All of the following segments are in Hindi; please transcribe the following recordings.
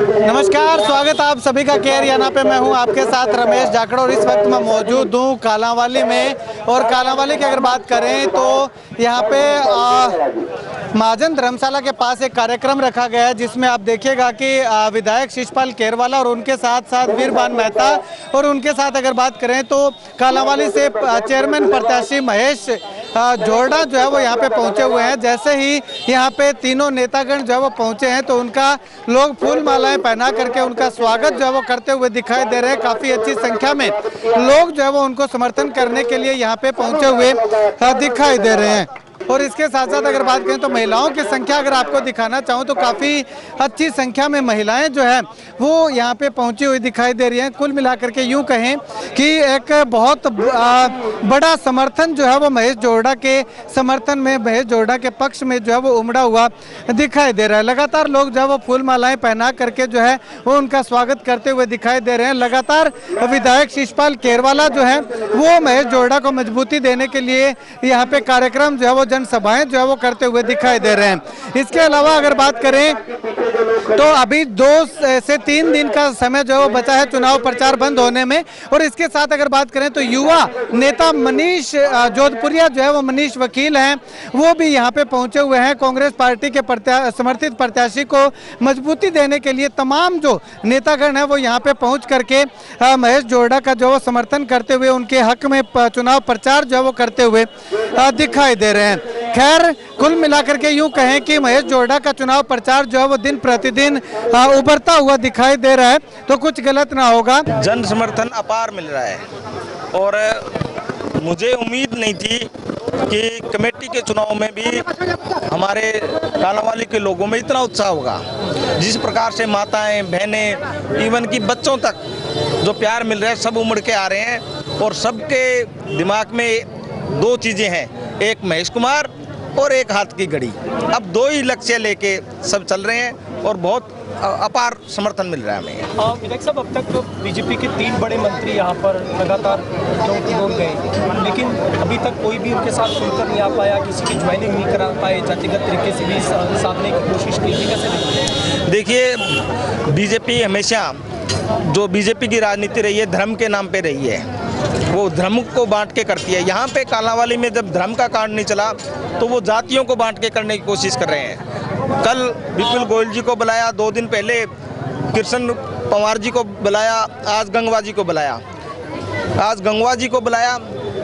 नमस्कार, स्वागत आप सभी का केयर याना पे। मैं हूं आपके साथ रमेश जाखड़ और इस वक्त मैं मौजूद हूं कालांवाली में। और कालांवाली की अगर बात करें तो यहां पे महाजन धर्मशाला के पास एक कार्यक्रम रखा गया है जिसमें आप देखिएगा कि विधायक शिषपाल केरवाला और उनके साथ साथ वीरबान मेहता और उनके साथ अगर बात करें तो कालांवाली से चेयरमैन प्रत्याशी महेश जोरडा जो है वो यहाँ पे पहुंचे हुए हैं। जैसे ही यहाँ पे तीनों नेतागण जो है वो पहुंचे हैं तो उनका लोग फूल मालाएं पहना करके उनका स्वागत जो है वो करते हुए दिखाई दे रहे हैं। काफी अच्छी संख्या में लोग जो है वो उनको समर्थन करने के लिए यहाँ पे पहुंचे हुए दिखाई दे रहे हैं। और इसके साथ साथ अगर बात करें तो महिलाओं की संख्या अगर आपको दिखाना चाहूँ तो काफ़ी अच्छी संख्या में महिलाएं जो है वो यहाँ पे पहुंची हुई दिखाई दे रही हैं। कुल मिलाकर के यूं कहें कि एक बहुत बड़ा समर्थन जो है वो महेश जोरडा के समर्थन में, महेश जोरडा के पक्ष में जो है वो उमड़ा हुआ दिखाई दे रहा है। लगातार लोग जो है वो फूल मालाएं पहना करके जो है वो उनका स्वागत करते हुए दिखाई दे रहे हैं। लगातार विधायक शिषपाल केरवाला जो है वो महेश जोरडा को मजबूती देने के लिए यहाँ पे कार्यक्रम जो है वो जनसभाएं जो है वो करते हुए दिखाई दे रहे हैं। इसके अलावा अगर बात करें तो अभी 2 से 3 दिन का समय जो है वो बचा है चुनाव प्रचार बंद होने में। और इसके साथ अगर बात करें तो युवा नेता मनीष जोधपुरिया जो है वो मनीष वकील हैं, वो भी यहाँ पे पहुंचे हुए हैं। कांग्रेस पार्टी के समर्थित प्रत्याशी को मजबूती देने के लिए तमाम जो नेतागण है वो यहाँ पे पहुंच करके महेश जोरडा का जो समर्थन करते हुए उनके हक में चुनाव प्रचार जो है वो करते हुए दिखाई दे रहे हैं। खैर कुल मिलाकर के यूं कहें कि महेश जोरडा का चुनाव प्रचार जो है वो दिन प्रतिदिन उभरता हुआ दिखाई दे रहा है तो कुछ गलत ना होगा। जन समर्थन अपार मिल रहा है और मुझे उम्मीद नहीं थी कि कमेटी के चुनाव में भी हमारे कालांवाली के लोगों में इतना उत्साह होगा। जिस प्रकार से माताएं, बहनें, इवन कि बच्चों तक जो प्यार मिल रहा है, सब उमड़ के आ रहे हैं। और सबके दिमाग में 2 चीज़ें हैं, एक महेश कुमार और एक हाथ की घड़ी। अब 2 ही लक्ष्य लेके सब चल रहे हैं और बहुत अपार समर्थन मिल रहा है हमें। विधायक साहब, अब तक तो बीजेपी के 3 बड़े मंत्री यहाँ पर लगातार डोल गए, लेकिन अभी तक कोई भी उनके साथ खुलकर नहीं आ पाया, किसी की ज्वाइनिंग नहीं करा पाए, जातिगत तरीके से भी साधने की कोशिश की। कैसे देखिए, बीजेपी हमेशा जो बीजेपी की राजनीति रही है धर्म के नाम पे रही है, वो धर्म को बांट के करती है। यहाँ पे कालांवाली में जब धर्म का कार्ड नहीं चला तो वो जातियों को बांट के करने की कोशिश कर रहे हैं। कल विपुल गोयल जी को बुलाया, 2 दिन पहले कृष्ण पवार जी को बुलाया, आज गंगवा जी को बुलाया। आज गंगवा जी को बुलाया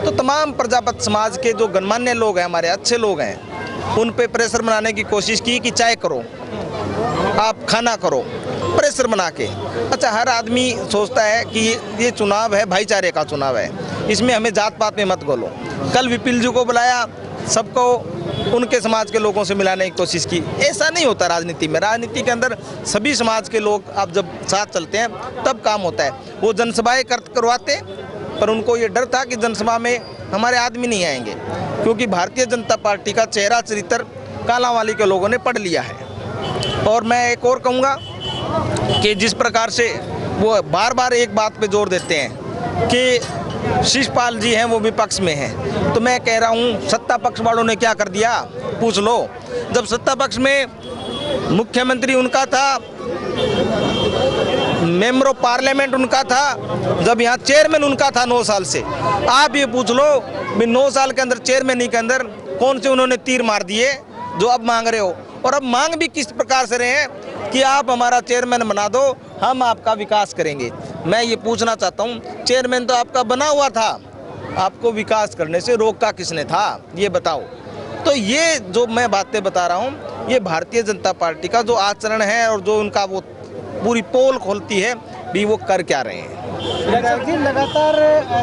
तो तमाम प्रजापत समाज के जो गणमान्य लोग हैं, हमारे अच्छे लोग हैं, उन पे प्रेशर बनाने की कोशिश की कि चाय करो, आप खाना करो, प्रेशर बना के। अच्छा, हर आदमी सोचता है कि ये चुनाव है, भाईचारे का चुनाव है, इसमें हमें जात पात में मत बोलो। कल विपिल जी को बुलाया, सबको उनके समाज के लोगों से मिलाने की कोशिश की। ऐसा नहीं होता राजनीति में। राजनीति के अंदर सभी समाज के लोग आप जब साथ चलते हैं तब काम होता है। वो जनसभाएं करवाते, पर उनको ये डर था कि जनसभा में हमारे आदमी नहीं आएंगे, क्योंकि भारतीय जनता पार्टी का चेहरा चरित्र कालांवाली के लोगों ने पढ़ लिया है। और मैं एक और कहूँगा कि जिस प्रकार से वो बार बार एक बात पे जोर देते हैं कि शिषपाल जी हैं वो विपक्ष में हैं, तो मैं कह रहा हूँ सत्ता पक्ष वालों ने क्या कर दिया पूछ लो। जब सत्ता पक्ष में मुख्यमंत्री उनका था, मेंबर ऑफ पार्लियामेंट उनका था, जब यहाँ चेयरमैन उनका था 9 साल से, आप ये पूछ लो भी 9 साल के अंदर चेयरमैन के अंदर कौन से उन्होंने तीर मार दिए जो अब मांग रहे हो। और अब मांग भी किस प्रकार से रहे हैं कि आप हमारा चेयरमैन बना दो, हम आपका विकास करेंगे। मैं ये पूछना चाहता हूँ, चेयरमैन तो आपका बना हुआ था, आपको विकास करने से रोका किसने था, ये बताओ। तो ये जो मैं बातें बता रहा हूँ, ये भारतीय जनता पार्टी का जो आचरण है और जो उनका वो पूरी पोल खोलती है भी वो कर क्या रहे हैं। लगातार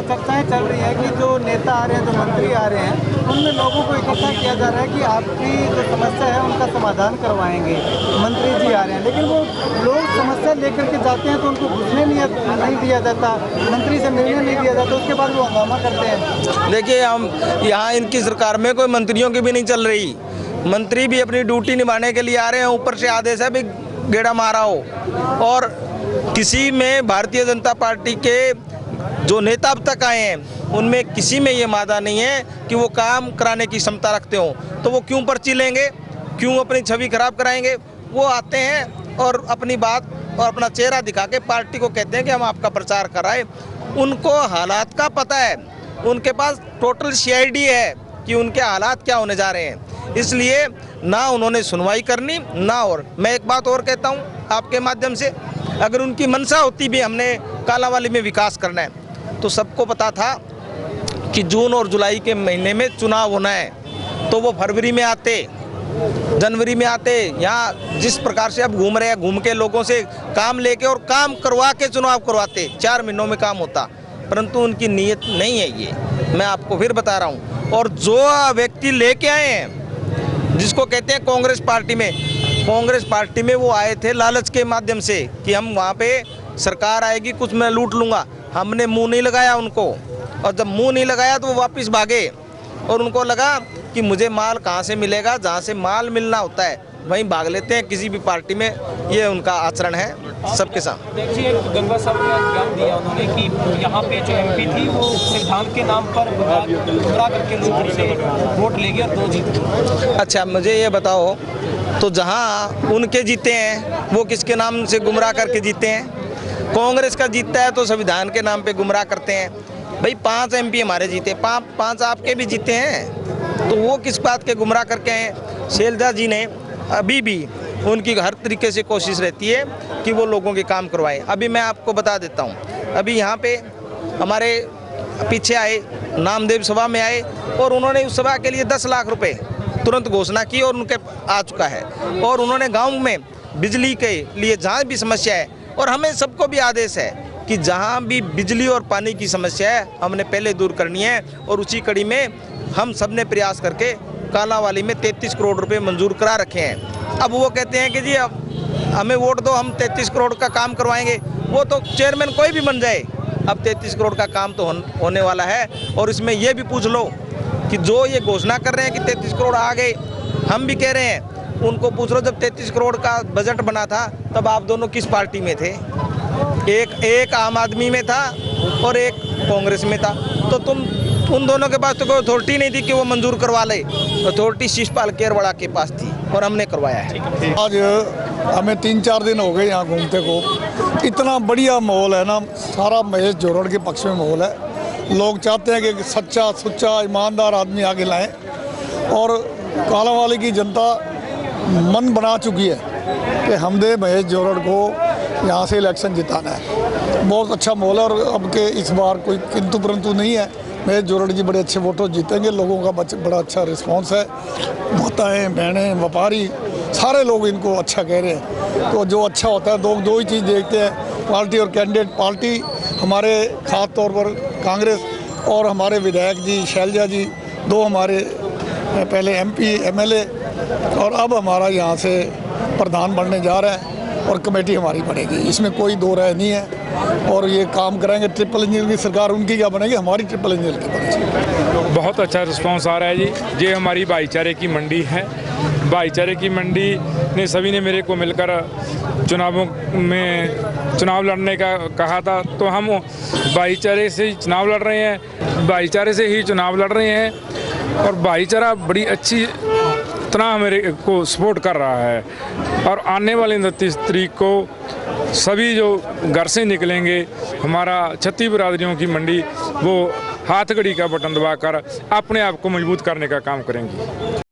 चर्चाएं चल रही है कि जो नेता आ रहे हैं, जो मंत्री आ रहे हैं, उनमें लोगों को इकट्ठा किया जा रहा है कि आपकी जो समस्या है उनका समाधान करवाएंगे। मंत्री जी आ रहे हैं, लेकिन वो लोग समस्या लेकर के जाते हैं तो उनको घुसने नहीं दिया जाता, मंत्री से मिलने नहीं दिया जाता, उसके बाद वो हंगामा करते हैं। देखिए, हम यहाँ इनकी सरकार में कोई मंत्रियों की भी नहीं चल रही। मंत्री भी अपनी ड्यूटी निभाने के लिए आ रहे हैं, ऊपर से आदेश है भी गेड़ा मारा हो। और किसी में भारतीय जनता पार्टी के जो नेता अब तक आए हैं उनमें किसी में ये मादा नहीं है कि वो काम कराने की क्षमता रखते हो, तो वो क्यों पर्ची लेंगे, क्यों अपनी छवि खराब कराएंगे। वो आते हैं और अपनी बात और अपना चेहरा दिखा के पार्टी को कहते हैं कि हम आपका प्रचार कराएं। उनको हालात का पता है, उनके पास टोटल CID है कि उनके हालात क्या होने जा रहे हैं, इसलिए ना उन्होंने सुनवाई करनी ना। और मैं एक बात और कहता हूँ आपके माध्यम से, अगर उनकी मंशा होती भी हमने कालांवाली में विकास करना है तो सबको पता था कि जून और जुलाई के महीने में चुनाव होना है, तो वो फरवरी में आते, जनवरी में आते। यहाँ जिस प्रकार से अब घूम रहे हैं, घूम के लोगों से काम लेके और काम करवा के चुनाव करवाते, 4 महीनों में काम होता, परंतु उनकी नीयत नहीं है ये, मैं आपको फिर बता रहा हूँ। और जो व्यक्ति लेके आए हैं, जिसको कहते हैं कांग्रेस पार्टी में वो आए थे लालच के माध्यम से कि हम वहाँ पे सरकार आएगी, कुछ मैं लूट लूँगा। हमने मुंह नहीं लगाया उनको, और जब मुंह नहीं लगाया तो वो वापस भागे, और उनको लगा कि मुझे माल कहाँ से मिलेगा, जहाँ से माल मिलना होता है वहीं भाग लेते हैं किसी भी पार्टी में। ये उनका आचरण है सबके साथ। देखिए, गंगा साहब ने ज्ञान दिया उन्होंने कि यहाँ पे जो MP थी वो सिद्धांत के नाम पर गुमराह करके लोगों से वोट ले गया और 2 जीत। अच्छा, मुझे ये बताओ, तो जहाँ उनके जीते हैं वो किसके नाम से गुमराह करके जीते हैं? कांग्रेस का जीतता है तो संविधान के नाम पे गुमराह करते हैं। भाई 5 MP हमारे जीते, 5 आपके भी जीते हैं, तो वो किस बात के गुमराह करके हैं? शैलजा जी ने अभी भी उनकी हर तरीके से कोशिश रहती है कि वो लोगों के काम करवाएं। अभी मैं आपको बता देता हूँ, अभी यहाँ पे हमारे पीछे आए, नामदेव सभा में आए, और उन्होंने उस सभा के लिए 10 लाख रुपए तुरंत घोषणा की और उनके आ चुका है। और उन्होंने गाँव में बिजली के लिए जहाँ भी समस्या है, और हमें सबको भी आदेश है कि जहाँ भी बिजली और पानी की समस्या है हमने पहले दूर करनी है, और उसी कड़ी में हम सब ने प्रयास करके कालांवाली में 33 करोड़ रुपए मंजूर करा रखे हैं। अब वो कहते हैं कि जी अब हमें वोट दो, हम 33 करोड़ का काम करवाएंगे। वो तो चेयरमैन कोई भी बन जाए, अब 33 करोड़ का काम तो होने वाला है। और इसमें ये भी पूछ लो कि जो ये घोषणा कर रहे हैं कि 33 करोड़ आ गए, हम भी कह रहे हैं, उनको पूछ लो जब 33 करोड़ का बजट बना था तब आप दोनों किस पार्टी में थे? एक आम आदमी में था और एक कांग्रेस में था, तो तुम उन दोनों के पास तो कोई अथॉरिटी नहीं थी कि वो मंजूर करवा ले। अथॉरिटी शिषपाल केरवाड़ा के पास थी और हमने करवाया है। आज हमें 3-4 दिन हो गए यहाँ घूमते को, इतना बढ़िया माहौल है ना, सारा महेश जोरड़ के पक्ष में माहौल है। लोग चाहते हैं कि सच्चा सुच्चा ईमानदार आदमी आगे लाएं, और कालांवाली की जनता मन बना चुकी है कि हमदे महेश जोरड़ को यहाँ से इलेक्शन जिताना है। बहुत अच्छा माहौल है, और अब के इस बार कोई किंतु परंतु नहीं है। महेश जोरड़ जी बड़े अच्छे वोटों जीतेंगे, लोगों का बड़ा अच्छा रिस्पांस है। माताएं, बहनें, व्यापारी, सारे लोग इनको अच्छा कह रहे हैं। तो जो अच्छा होता है, दो ही चीज़ देखते हैं, पार्टी और कैंडिडेट। पार्टी हमारे खास तौर पर कांग्रेस, और हमारे विधायक जी शैलजा जी, 2 हमारे पहले MP MLA, और अब हमारा यहाँ से प्रधान बनने जा रहा है, और कमेटी हमारी बनेगी, इसमें कोई 2 राय नहीं है। और ये काम करेंगे। ट्रिपल इंजन की सरकार उनकी क्या बनेगी, हमारी ट्रिपल इंजन की बनेगी। बहुत अच्छा रिस्पांस आ रहा है जी। ये हमारी भाईचारे की मंडी है। भाईचारे की मंडी ने सभी ने मेरे को मिलकर चुनाव लड़ने का कहा था, तो हम भाईचारे से ही चुनाव लड़ रहे हैं, भाईचारे से ही चुनाव लड़ रहे हैं। और भाईचारा बड़ी अच्छी तरह मेरे को सपोर्ट कर रहा है। और आने वाले 29 तारीख को सभी जो घर से निकलेंगे, हमारा छत्ती बिरादरियों की मंडी वो हाथ घड़ी का बटन दबाकर अपने आप को मजबूत करने का काम करेंगी।